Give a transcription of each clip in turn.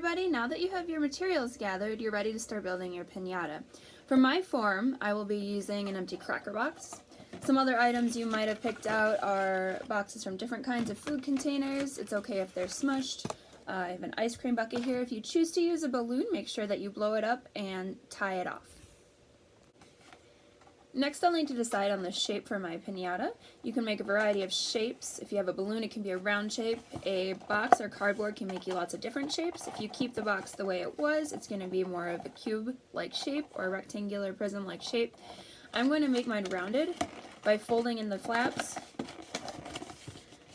everybody, now that you have your materials gathered, you're ready to start building your piñata. For my form, I will be using an empty cracker box. Some other items you might have picked out are boxes from different kinds of food containers. It's okay if they're smushed. I have an ice cream bucket here. If you choose to use a balloon, make sure that you blow it up and tie it off. Next, I'll need to decide on the shape for my piñata. You can make a variety of shapes. If you have a balloon, it can be a round shape. A box or cardboard can make you lots of different shapes. If you keep the box the way it was, it's going to be more of a cube-like shape or a rectangular prism-like shape. I'm going to make mine rounded by folding in the flaps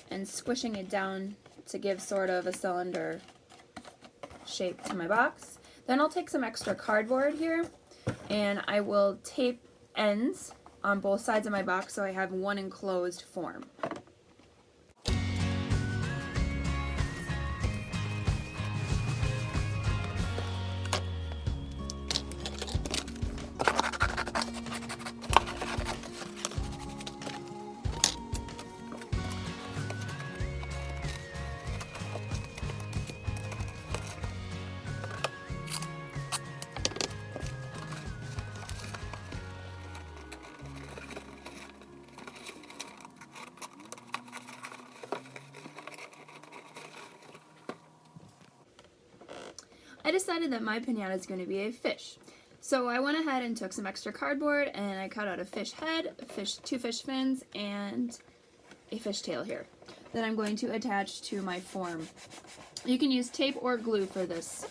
and squishing it down to give sort of a cylinder shape to my box. Then I'll take some extra cardboard here and I will tape ends on both sides of my box so I have one enclosed form. I decided that my piñata is going to be a fish. So I went ahead and took some extra cardboard and I cut out a fish head, two fish fins, and a fish tail here that I'm going to attach to my form. You can use tape or glue for this.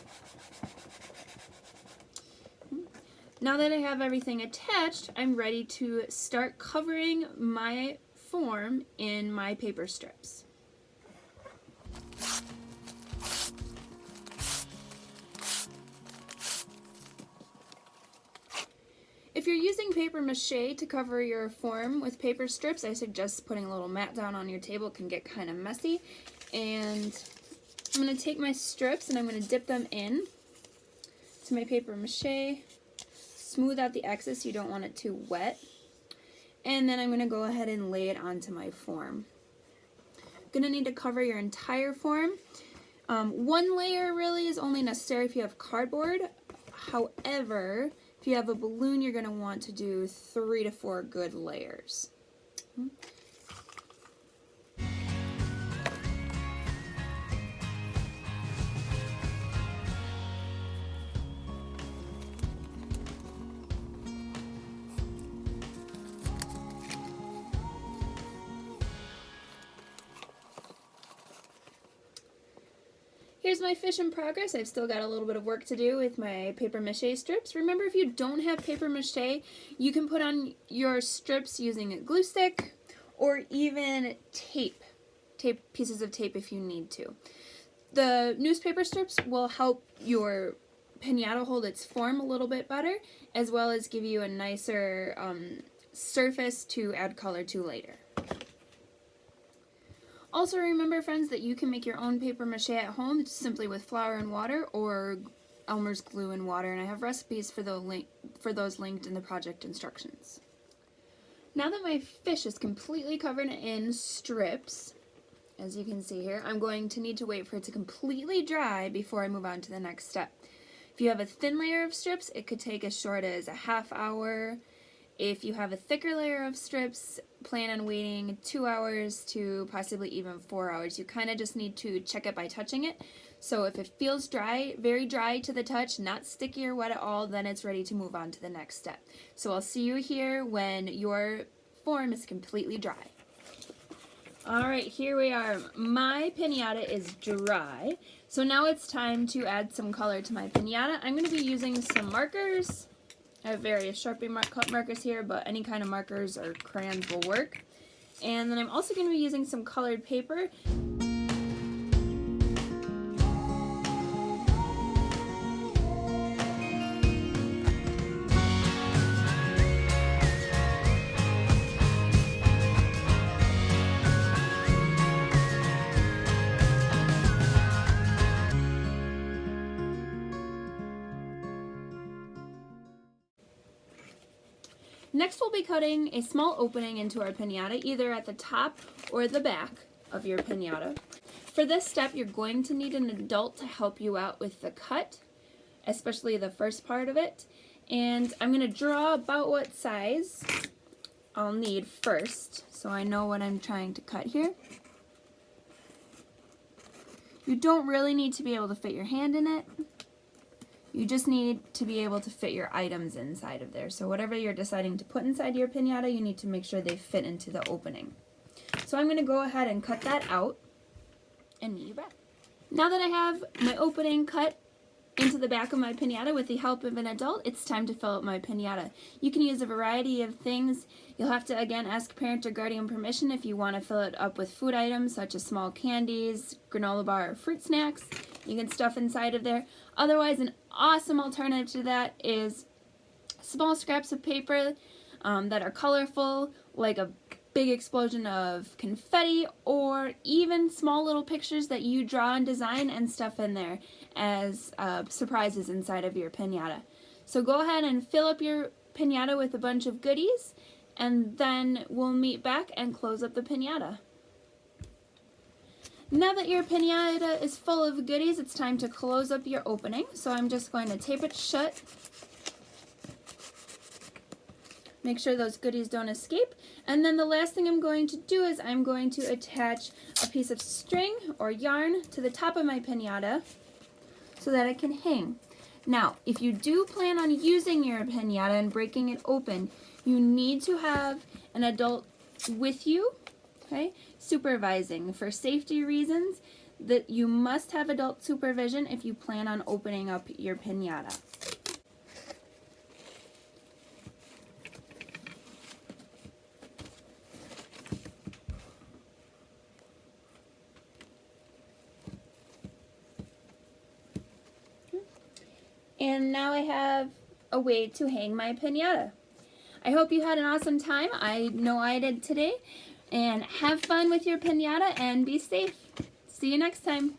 Now that I have everything attached, I'm ready to start covering my form in my paper strips. If you're using paper mache to cover your form with paper strips, I suggest putting a little mat down on your table. It can get kind of messy. And I'm going to take my strips and I'm going to dip them in to my paper mache. Smooth out the excess, you don't want it too wet. And then I'm going to go ahead and lay it onto my form. You're going to need to cover your entire form. One layer really is only necessary if you have cardboard. However, if you have a balloon, you're going to want to do 3 to 4 good layers. Here's my fish in progress. I've still got a little bit of work to do with my paper mache strips. Remember, if you don't have paper mache, you can put on your strips using a glue stick or even tape pieces of tape if you need to. The newspaper strips will help your piñata hold its form a little bit better, as well as give you a nicer surface to add color to later. Also remember, friends, that you can make your own paper mache at home simply with flour and water or Elmer's glue and water, and I have recipes for those linked in the project instructions. Now that my fish is completely covered in strips, as you can see here, I'm going to need to wait for it to completely dry before I move on to the next step. If you have a thin layer of strips, it could take as short as a half hour. If you have a thicker layer of strips, plan on waiting 2 hours to possibly even 4 hours. You kind of just need to check it by touching it. So if it feels dry, very dry to the touch, not sticky or wet at all, then it's ready to move on to the next step. So I'll see you here when your form is completely dry. Alright, here we are. My piñata is dry. So now it's time to add some color to my piñata. I'm going to be using some markers. I have various Sharpie markers here, but any kind of markers or crayons will work. And then I'm also going to be using some colored paper. Next, we'll be cutting a small opening into our piñata, either at the top or the back of your piñata. For this step, you're going to need an adult to help you out with the cut, especially the first part of it. And I'm going to draw about what size I'll need first, so I know what I'm trying to cut here. You don't really need to be able to fit your hand in it. You just need to be able to fit your items inside of there. So whatever you're deciding to put inside your piñata, you need to make sure they fit into the opening. So I'm going to go ahead and cut that out and meet you back. Now that I have my opening cut into the back of my piñata with the help of an adult, it's time to fill up my piñata. You can use a variety of things. You'll have to again ask parent or guardian permission if you want to fill it up with food items such as small candies, granola bar, or fruit snacks. You can stuff inside of there. Otherwise, an awesome alternative to that is small scraps of paper that are colorful, like a big explosion of confetti, or even small little pictures that you draw and design and stuff in there as surprises inside of your piñata. So go ahead and fill up your piñata with a bunch of goodies, and then we'll meet back and close up the piñata. Now that your piñata is full of goodies, it's time to close up your opening. So I'm just going to tape it shut. Make sure those goodies don't escape. And then the last thing I'm going to do is I'm going to attach a piece of string or yarn to the top of my piñata so that it can hang. Now, if you do plan on using your piñata and breaking it open, you need to have an adult with you, okay, supervising. For safety reasons, that you must have adult supervision if you plan on opening up your piñata. And now I have a way to hang my piñata. I hope you had an awesome time. I know I did today. And have fun with your piñata and be safe. See you next time.